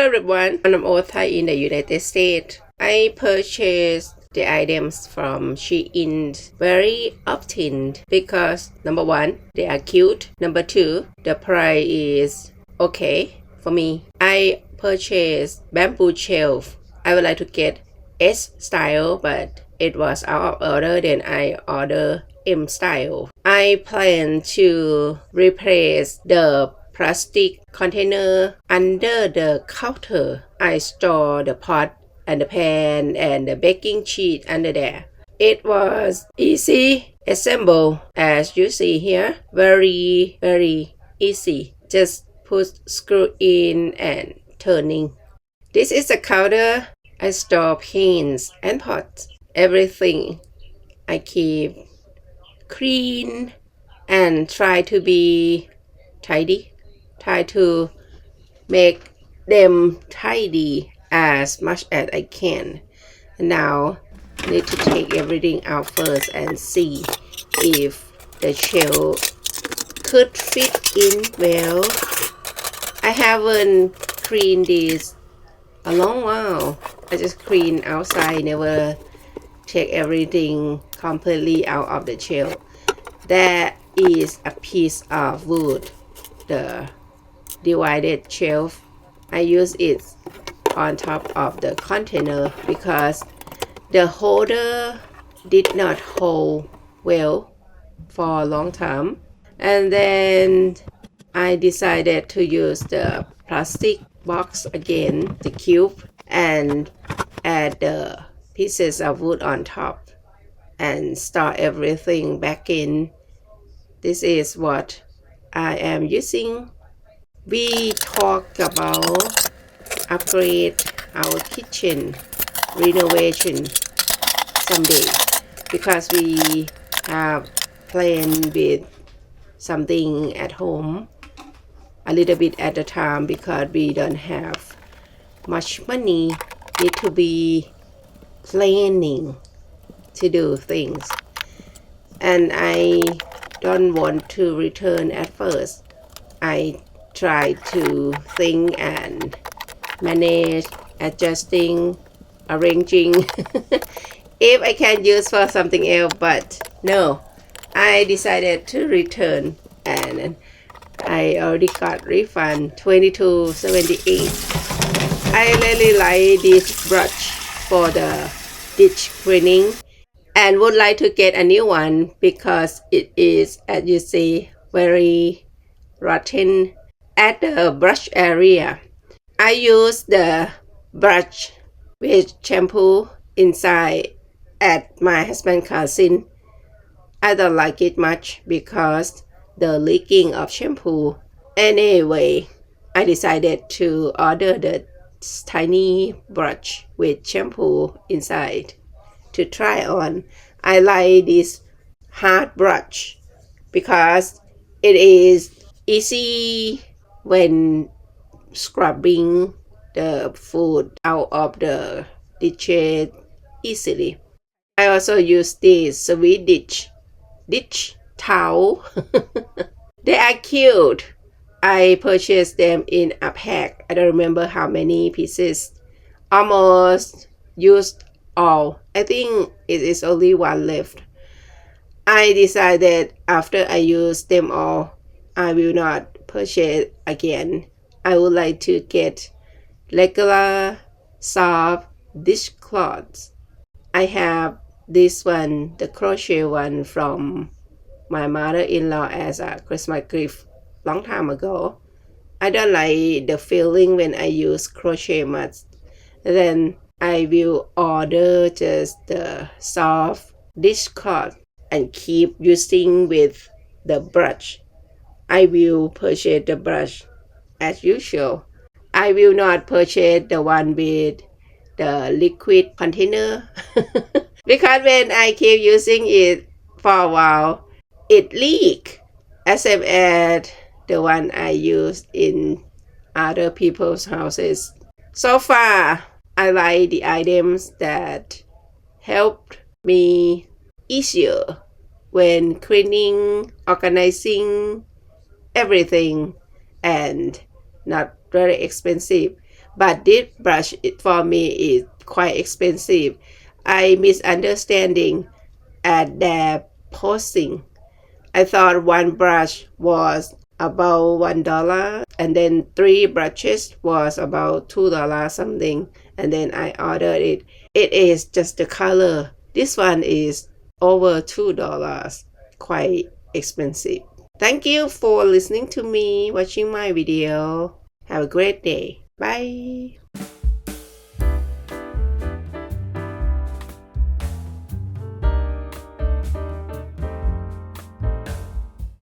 Hello everyone, I'm Othai in the United States. I purchase the items from Shein very often because number one, they are cute. Number two, the price is okay for me. I purchase bamboo shelf. I would like to get S style, but it was out of order. Then I order M style. I plan to replace the plastic container under the counter. I store the pot and the pan and the baking sheet under there. It was easy assemble as you see here. Very easy. Just put screw in and turning. This is the counter. I store pans and pots. Everything I keep clean and try to be tidy. Try to make them tidy as much as I can. Now I need to take everything out first and see if the shell could fit in well. I haven't cleaned this a long while. I just clean outside, never take everything completely out of the shell. There is a piece of wood, the divided shelf. I use it on top of the container because the holder did not hold well for a long time. And then I decided to use the plastic box again, the cube, and add the pieces of wood on top and store everything back in. This is what I am using. We talk about upgrade our kitchen renovation someday because we have planned with something at home a little bit at a time because we don't have much money. Need to be planning to do things, and I don't want to return at first. I try to think and manage, adjusting, arranging if I can use for something else, but no, I decided to return and I already got refund $22.78. I really like this brush for the dish cleaning and would like to get a new one because it is, as you see, very rotten at the brush area. I use the brush with shampoo inside at my husband's cousin. I don't like it much because the leaking of shampoo. Anyway, I decided to order the tiny brush with shampoo inside to try on. I like this hard brush because it is easy when scrubbing the food out of the dishes easily. I also use this Swedish dish towel. They are cute. I purchased them in a pack. I don't remember how many pieces. Almost used all. I think it is only one left. I decided after I use them all, I will not purchase again. I would like to get regular soft dishcloths. I have this one, the crochet one from my mother-in-law as a Christmas gift long time ago. I don't like the feeling when I use crochet much. Then I will order just the soft dishcloth and keep using with the brush. I will purchase the brush as usual. I will not purchase the one with the liquid container because when I keep using it for a while, it leaks, as same as the one I use in other people's houses. So far, I like the items that helped me easier when cleaning, organizing everything, and not very expensive. but this brush for me is quite expensive. I misunderstanding at their posting. I thought one brush was about $1 and then 3 brushes was about $2 something, and then I ordered it. It is just the color. This one is over $2, quite expensive. Thank you for listening to me, watching my video. Have a great day. Bye.